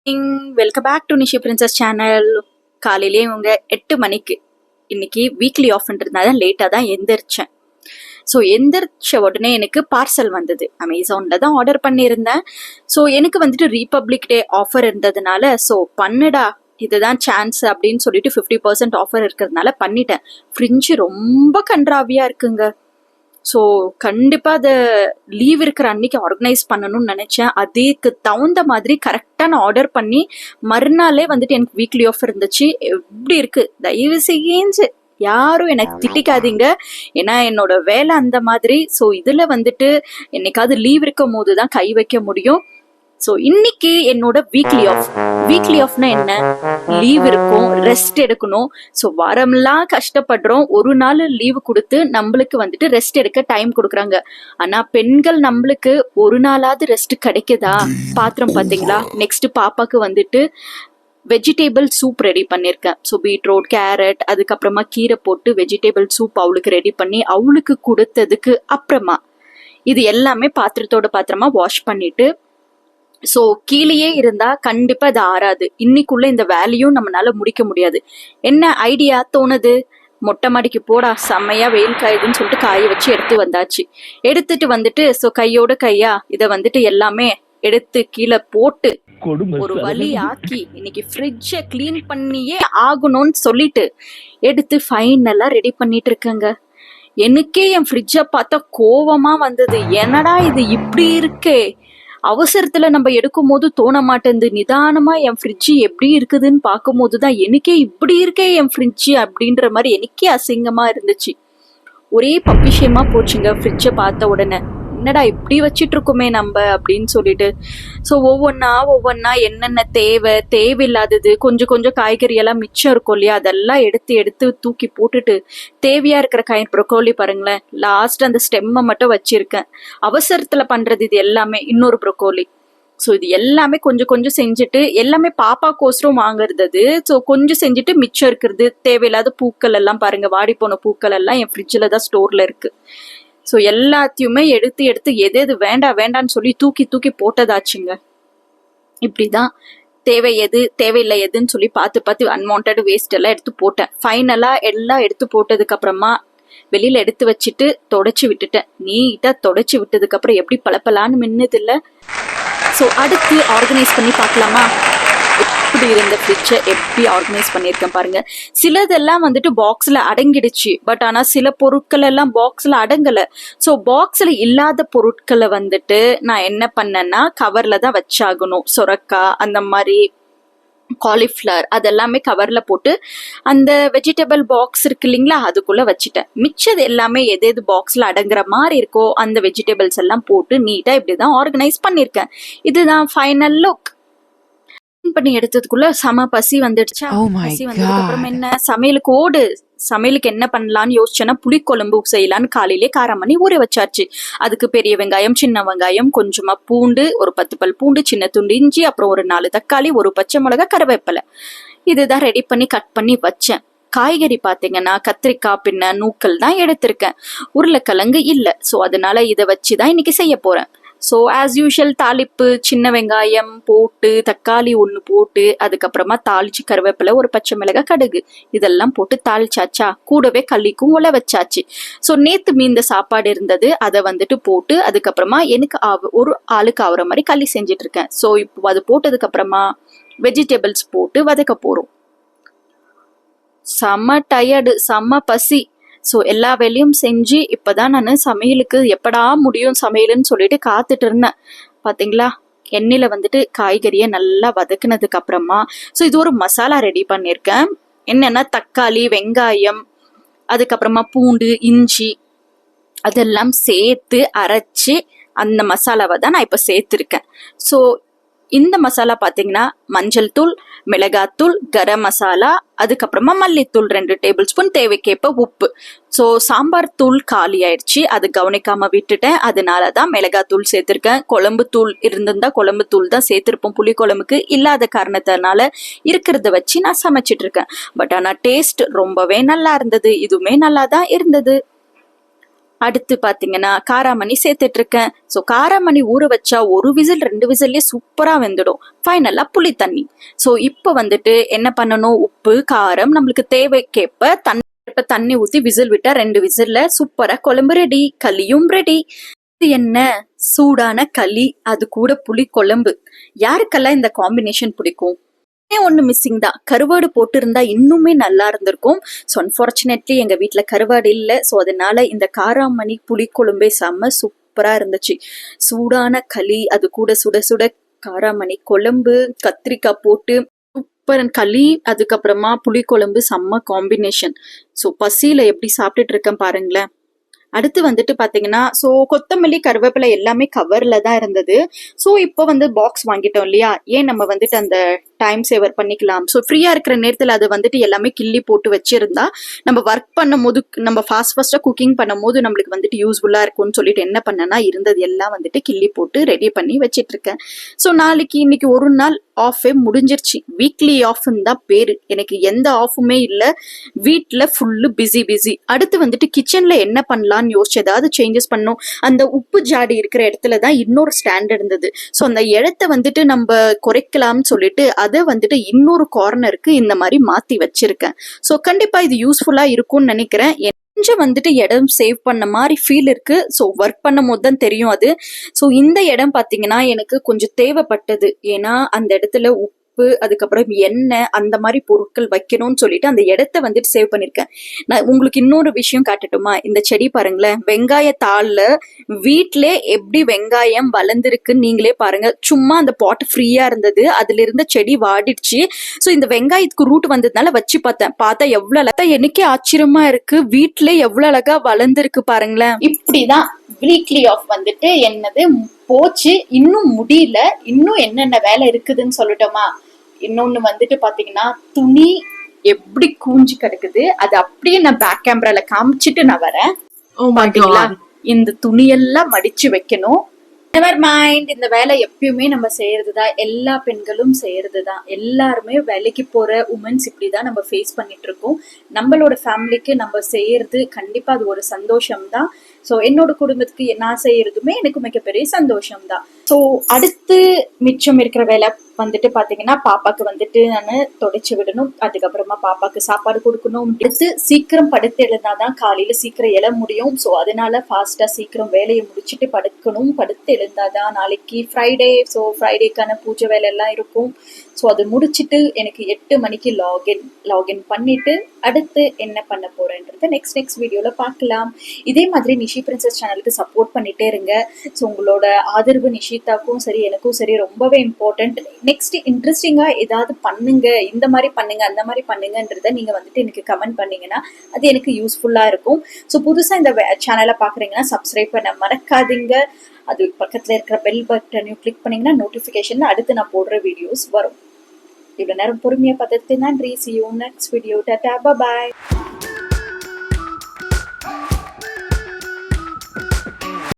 Welcome back to Nishi princess channel. காலையிலேயே இவங்க 8 மணிக்கு இன்னைக்கு வீக்லி ஆஃப்ன்றதுனால லேட்டாக தான் எந்திரிச்சேன். ஸோ எந்திரிச்ச உடனே எனக்கு பார்சல் வந்தது. அமேசானில் தான் ஆர்டர் பண்ணியிருந்தேன். ஸோ எனக்கு வந்துட்டு ரீபப்ளிக் டே ஆஃபர் இருந்ததுனால ஸோ பண்ணுடா இதுதான் சான்ஸ் அப்படின்னு சொல்லிட்டு 50% ஆஃபர் இருக்கிறதுனால பண்ணிட்டேன். ஃப்ரிட்ஜ் ரொம்ப கன்றாவியாக இருக்குங்க. ஸோ கண்டிப்பாக அதை லீவ் இருக்கிற அன்னைக்கு ஆர்கனைஸ் பண்ணணும்னு நினச்சேன். அதுக்கு தகுந்த மாதிரி கரெக்டாக நான் ஆர்டர் பண்ணி மறுநாளே வந்துட்டு எனக்கு வீக்லி ஆஃபர் இருந்துச்சு. எப்படி இருக்கு தயவு செஞ்சு யாரும் எனக்கு திட்டிக்காதீங்க, ஏன்னா என்னோட வேலை அந்த மாதிரி. ஸோ இதில் வந்துட்டு என்னைக்காவது லீவ் இருக்கும் போது தான் கை வைக்க முடியும். ஸோ இன்னைக்கு என்னோட வீக்லி ஆஃப்னா என்ன, லீவ் இருக்கும், ரெஸ்ட் எடுக்கணும். ஸோ வாரம்லாம் கஷ்டப்படுறோம், ஒரு நாள் லீவு கொடுத்து நம்மளுக்கு வந்துட்டு ரெஸ்ட் எடுக்க டைம் கொடுக்குறாங்க. ஆனா பெண்கள் நம்மளுக்கு ஒரு நாளாவது ரெஸ்ட் கிடைக்குதா? பாத்திரம் பார்த்தீங்களா? நெக்ஸ்ட் பாப்பாக்கு வந்துட்டு வெஜிடேபிள் சூப் ரெடி பண்ணியிருக்கேன். ஸோ பீட்ரூட், கேரட், அதுக்கப்புறமா கீரை போட்டு வெஜிடேபிள் சூப் அவளுக்கு ரெடி பண்ணி அவளுக்கு கொடுத்ததுக்கு அப்புறமா இது எல்லாமே பாத்திரத்தோட பாத்திரமா வாஷ் பண்ணிட்டு, ஸோ கீழேயே இருந்தா கண்டிப்பா அது ஆறாது. இன்னைக்குள்ள இந்த வேலையும் நம்மளால முடிக்க முடியாது. என்ன ஐடியா தோணுது, மொட்டை மாடிக்கு போடா செம்மையா வெயில் காயுதுன்னு சொல்லிட்டு காய வச்சு எடுத்து வந்தாச்சு. எடுத்துட்டு வந்துட்டு ஸோ கையோட கையா இதை வந்துட்டு எல்லாமே எடுத்து கீழே போட்டு ஒரு வழி ஆக்கி இன்னைக்கு ஃப்ரிட்ஜை கிளீன் பண்ணியே ஆகணும்னு சொல்லிட்டு எடுத்து ஃபைனலா ரெடி பண்ணிட்டு இருக்கேங்க. எனக்கே என் ஃப்ரிட்ஜை பார்த்தா கோவமா வந்தது. என்னடா இது இப்படி இருக்கே, அவசரத்துல நம்ம எடுக்கும் போது தோண மாட்டேங்குது. நிதானமா என் ஃப்ரிட்ஜ் எப்படி இருக்குதுன்னு பார்க்கும் போதுதான் எனக்கே இப்படி இருக்கே என் ஃப்ரிட்ஜ் அப்படின்ற மாதிரி எனக்கே அசிங்கமா இருந்துச்சு. ஒரே பப்பிஷயமா போச்சுங்க ஃப்ரிட்ஜை பார்த்த உடனே. என்னடா இப்படி வச்சிட்டு இருக்கோமே நம்ம அப்படின்னு சொல்லிட்டு. ஸோ ஒவ்வொன்னா என்னென்ன தேவையில்லாதது, கொஞ்சம் காய்கறி எல்லாம் மிச்சம் இருக்கும் இல்லையா, அதெல்லாம் எடுத்து தூக்கி போட்டுட்டு தேவையா இருக்கிற ப்ரொக்கோலி பாருங்களேன், லாஸ்ட் அந்த ஸ்டெம்மை மட்டும் வச்சிருக்கேன். அவசரத்துல பண்றது இது எல்லாமே. இன்னொரு ப்ரொக்கோலி. ஸோ இது எல்லாமே கொஞ்சம் செஞ்சுட்டு, எல்லாமே பாப்பா கோசரம் வாங்குறது. ஸோ கொஞ்சம் செஞ்சுட்டு மிச்சம் இருக்கிறது தேவையில்லாத பூக்கள் எல்லாம் பாருங்க, வாடி போன பூக்கள் எல்லாம் என் ஃப்ரிட்ஜில் தான் ஸ்டோர்ல இருக்கு. ஸோ எல்லாத்தையுமே எடுத்து எது வேண்டான்னு சொல்லி தூக்கி போட்டதாச்சுங்க. இப்படிதான் தேவை எது தேவையில்லை எதுன்னு சொல்லி பார்த்து அன்வான்ட் வேஸ்ட் எல்லாம் எடுத்து போட்டேன். ஃபைனலா எல்லாம் எடுத்து போட்டதுக்கு அப்புறமா வெளியில எடுத்து வச்சுட்டு தொடச்சி விட்டுட்டேன். நீட்டா தொடச்சி விட்டதுக்கு அப்புறம் எப்படி பளபளன்னு மின்னது இல்லை. ஸோ அடுத்து ஆர்கனைஸ் பண்ணி பார்க்கலாமா, எப்படி இருந்த ஃப்ரிட்ஜை எப்படி ஆர்கனைஸ் பண்ணியிருக்கேன் பாருங்க. சிலதெல்லாம் வந்துட்டு பாக்ஸ்ல அடங்கிடுச்சு, பட் ஆனா சில பொருட்கள் எல்லாம் பாக்ஸ்ல அடங்கல. ஸோ பாக்ஸ்ல இல்லாத பொருட்களை வந்துட்டு நான் என்ன பண்ணேன்னா கவர்ல தான் வச்சாகணும். சொரக்காய், அந்த மாதிரி காலிஃப்ளவர், அதெல்லாமே கவர்ல போட்டு அந்த வெஜிடபிள் பாக்ஸ் இருக்கு இல்லைங்களா, அதுக்குள்ள வச்சுட்டேன். மிச்சது எல்லாமே எது பாக்ஸ்ல அடங்குற மாதிரி இருக்கோ அந்த வெஜிடபிள்ஸ் எல்லாம் போட்டு நீட்டா இப்படிதான் ஆர்கனைஸ் பண்ணிருக்கேன். இதுதான் ஃபைனல் லுக். பண்ணி எடுத்ததுக்குள்ள செம பசி வந்துடுச்சா. பசி வந்ததுக்கு அப்புறம் என்ன சமையலுக்கு என்ன பண்ணலான்னு யோசிச்சேன்னா புளிக்குழம்பு செய்யலான்னு காலையிலே காரம் பண்ணி ஊற வச்சாச்சு. அதுக்கு பெரிய வெங்காயம், சின்ன வெங்காயம், கொஞ்சமா பூண்டு, ஒரு 10 பல் பூண்டு, சின்ன துண்டு இஞ்சி, அப்புறம் ஒரு 4 தக்காளி, ஒரு பச்சை மிளகாய், கருவேப்பிலை, இதுதான் ரெடி பண்ணி கட் பண்ணி வச்சேன். காய்கறி பாத்தீங்கன்னா கத்திரிக்காய் பின்ன நூக்கல் தான் எடுத்திருக்கேன். உருளைக்கிழங்கு இல்லை. ஸோ அதனால இதை வச்சுதான் இன்னைக்கு செய்ய போறேன். ஸோ ஆஸ் யூஷுவல் தாளிப்பு, சின்ன வெங்காயம் போட்டு, தக்காளி 1 போட்டு, அதுக்கப்புறமா தாளிச்சு கருவேப்பிலை, ஒரு பச்சை மிளகாய், கடுகு இதெல்லாம் போட்டு தாளிச்சாச்சா. கூடவே கள்ளிக்கும் உல வச்சாச்சு. ஸோ நேத்து மீந்த சாப்பாடு இருந்தது, அதை வந்துட்டு போட்டு அதுக்கப்புறமா எனக்கு ஒரு ஆளுக்கு ஆகுற மாதிரி களி செஞ்சுட்டு இருக்கேன். ஸோ இப்போ அது போட்டதுக்கு அப்புறமா வெஜிடபிள்ஸ் போட்டு வதக்க போறோம். செம்ம டயர்டு, செம்ம பசி. ஸோ எல்லா வேலையும் செஞ்சு இப்போதான் நான் சமையலுக்கு எப்படா முடியும் சமையலுன்னு சொல்லிட்டு காத்துட்டு இருந்தேன். பார்த்தீங்களா, எண்ணெயில் வந்துட்டு காய்கறியை நல்லா வதக்குனதுக்கு அப்புறமா ஸோ இது ஒரு மசாலா ரெடி பண்ணியிருக்கேன். என்னென்னா தக்காளி, வெங்காயம், அதுக்கப்புறமா பூண்டு, இஞ்சி அதெல்லாம் சேர்த்து அரைச்சி அந்த மசாலாவை தான் நான் இப்போ சேர்த்துருக்கேன். ஸோ இந்த மசாலா பார்த்தீங்கன்னா மஞ்சள் தூள், மிளகாத்தூள், கரம் மசாலா, அதுக்கப்புறமா மல்லித்தூள் 2 டேபிள் ஸ்பூன், தேவைக்கேற்ப உப்பு. ஸோ சாம்பார் தூள் காலி ஆயிடுச்சு, அது கவனிக்காம விட்டுட்டேன். அதனால தான் மிளகாத்தூள் சேர்த்துருக்கேன். குழம்பு தூள் இருந்திருந்தா குழம்பு தூள் தான் சேர்த்துருப்போம். புளி குழம்புக்கு இல்லாத காரணத்தினால இருக்கிறத வச்சு நான் சமைச்சிட்டு இருக்கேன். பட் ஆனால் டேஸ்ட் ரொம்பவே நல்லா இருந்தது. இதுவுமே நல்லா தான் இருந்தது. அடுத்து பாத்தீங்கன்னா காராமணி சேர்த்துட்டு இருக்கேன். ஸோ காராமணி ஊற வச்சா 1 விசில் 2 விசில்லே சூப்பரா வெந்துடும். ஃபைனலா புளி தண்ணி. ஸோ இப்போ வந்துட்டு என்ன பண்ணணும், உப்பு காரம் நம்மளுக்கு தேவைக்கேற்ப தண்ணி ஊத்தி விசில் விட்டா 2 விசில்ல சூப்பரா குழம்பு ரெடி, களியும் ரெடி. இது என்ன, சூடான களி அது கூட புளி குழம்பு. யாருக்கெல்லாம் இந்த காம்பினேஷன் பிடிக்கும்? ஒண்ணு மிஸ்ஸிங் தான், கருவாடு போட்டு இருந்தா இன்னுமே நல்லா இருந்திருக்கும். ஸோ அன்பார்ச்சுனேட்லி எங்க வீட்டுல கருவாடு இல்லை. ஸோ அதனால இந்த காராமணி புளி குழம்பே செம்ம சூப்பரா இருந்துச்சு. சூடான களி அது கூட சுட சுட காராமணி குழம்பு, கத்திரிக்காய் போட்டு சூப்பர் களி, அதுக்கப்புறமா புளி குழம்பு செம்ம காம்பினேஷன். ஸோ பசியில எப்படி சாப்பிட்டுட்டு இருக்கேன் பாருங்களேன். அடுத்து வந்துட்டு பாத்தீங்கன்னா ஸோ கொத்தமல்லி கருவேப்பிலை எல்லாமே கவர்ல தான் இருந்தது. ஸோ இப்போ வந்து பாக்ஸ் வாங்கிட்டோம் இல்லையா, ஏன் நம்ம வந்துட்டு அந்த டைம் சேவர் பண்ணிக்கலாம். ஸோ ஃப்ரீயா இருக்கிற நேரத்தில் அது வந்துட்டு எல்லாமே கிள்ளி போட்டு வச்சிருந்தா நம்ம ஒர்க் பண்ணும் போது, நம்ம ஃபாஸ்டா குக்கிங் பண்ணும் போது நம்மளுக்கு வந்துட்டு யூஸ்ஃபுல்லா இருக்கும்னு சொல்லிட்டு என்ன பண்ணேன்னா இருந்தது எல்லாம் வந்துட்டு கிள்ளி போட்டு ரெடி பண்ணி வச்சிட்டு இருக்கேன். ஸோ இன்னைக்கு ஒரு நாள் ஆஃபே முடிஞ்சிருச்சு. வீக்லி ஆஃப்னு தான் பேரு, எனக்கு எந்த ஆஃபுமே இல்லை. வீட்டில் ஃபுல்லு பிஸி. அடுத்து வந்துட்டு கிச்சன்ல என்ன பண்ணலாம்னு யோசிச்சு ஏதாவது சேஞ்சஸ் பண்ணோம். அந்த உப்பு ஜாடி இருக்கிற இடத்துல தான் இன்னொரு ஸ்டாண்ட் இருந்தது. ஸோ அந்த இடத்த வந்துட்டு நம்ம குறைக்கலாம்னு சொல்லிட்டு அதை வந்துட்டு இன்னொரு கார்னருக்கு இந்த மாதிரி மாத்தி வச்சிருக்கேன். ஸோ கண்டிப்பா இது யூஸ்ஃபுல்லா இருக்கும்னு நினைக்கிறேன். கொஞ்சம் வந்துட்டு இடம் சேவ் பண்ண மாதிரி ஃபீல் இருக்கு. ஸோ ஒர்க் பண்ணும் போது தான் தெரியும் அது. ஸோ இந்த இடம் பார்த்தீங்கன்னா எனக்கு கொஞ்சம் தேவைப்பட்டது. ஏன்னா அந்த இடத்துல அதுக்கப்புறம் எண்ணெய் அந்த மாதிரி பொருட்கள் வைக்கணும்னு சொல்லிட்டு அந்த இடத்த வந்துட்டு சேவ் பண்ணிருக்கேன். நான் உங்களுக்கு இன்னொரு விஷயம் காட்டட்டுமா? இந்த செடி பாருங்களேன், வெங்காய தாள்ல வீட்டிலே எப்படி வெங்காயம் வளர்ந்துருக்குன்னு நீங்களே பாருங்க. சும்மா அந்த பாட் ஃப்ரீயா இருந்தது, அதுல இருந்த செடி வாடிடுச்சு. ஸோ இந்த வெங்காயத்துக்கு ரூட் வந்ததுனால வச்சு பார்த்தா எவ்வளவு அழகா, எனக்கே ஆச்சரியமா இருக்கு. வீட்டிலே எவ்வளவு அழகா வளர்ந்துருக்கு பாருங்களேன். இப்படிதான் வீக்லி ஆஃப் வந்துட்டு என்னது போச்சு. இன்னும் முடியல, இன்னும் என்னென்ன வேலை இருக்குதுன்னு சொல்லட்டுமா? இன்னொன்னு வந்துட்டு பாத்தீங்கன்னா துணி எப்படி கூஞ்சி கிடக்குது, அது அப்படியே நான் பேக் கேமரால காமிச்சிட்டு நான் வரேன். பாத்தீங்களா, இந்த துணியெல்லாம் மடிச்சு வைக்கணும். நெவர் மைண்ட், இந்த வேலை எப்பயுமே நம்ம செய்யறதுதான், எல்லா பெண்களும் செய்யறதுதான். எல்லாருமே வேலைக்கு போற உமன்ஸ் இப்படிதான் நம்ம ஃபேஸ் பண்ணிட்டு இருக்கோம். நம்மளோட ஃபேமிலிக்கு நம்ம செய்யறது கண்டிப்பா அது ஒரு சந்தோஷம் தான். ஸோ என்னோட குடும்பத்துக்கு நான் செய்யறதுமே எனக்கு மிகப்பெரிய சந்தோஷம் தான். ஸோ அடுத்து மிச்சம் இருக்கிற வேலை வந்துட்டு பாத்தீங்கன்னா பாப்பாக்கு வந்துட்டு நான் தொடச்சு விடணும். அதுக்கப்புறமா பாப்பாக்கு சாப்பாடு கொடுக்கணும். அடுத்து சீக்கிரம் படுத்து எழுந்தாதான் காலையில சீக்கிரம் எழ முடியும். ஸோ அதனால ஃபாஸ்டா சீக்கிரம் வேலையை முடிச்சுட்டு படுக்கணும். படுத்து எழுந்தாதான் நாளைக்கு ஃப்ரைடே. ஸோ ஃப்ரைடேக்கான பூஜை வேலை எல்லாம் இருக்கும். ஸோ அது முடிச்சுட்டு எனக்கு 8 மணிக்கு லாகின் பண்ணிட்டு அடுத்து என்ன பண்ண போறேன்றத நெக்ஸ்ட் வீடியோல பார்க்கலாம். இதே மாதிரி நிஷி பிரின்சஸ் சேனலுக்கு சப்போர்ட் பண்ணிட்டே இருங்க. ஸோ உங்களோட ஆதரவு நிஷிதாக்கும் சரி எனக்கும் சரி ரொம்பவே இம்பார்ட்டன்ட். நெக்ஸ்ட் இன்ட்ரெஸ்டிங்கா ஏதாவது பண்ணுங்க, இந்த மாதிரி பண்ணுங்க அந்த மாதிரி பண்ணுங்கன்றத நீங்க வந்துட்டு எனக்கு கமெண்ட் பண்ணீங்கன்னா அது எனக்கு யூஸ்ஃபுல்லா இருக்கும். ஸோ புதுசா இந்த சேனலை பாக்குறீங்கன்னா சப்ஸ்கிரைப் பண்ண மறக்காதீங்க. அது பக்கத்துல இருக்கிற பெல் பட்டனையும் கிளிக் பண்ணீங்கன்னா நோட்டிபிகேஷன் அடுத்து நான் போடுற வீடியோஸ் வரும். இவ்வளவு நேரம் பொறுமையா பார்த்ததுக்கு நன்றி. See you next video. Tata, bye bye.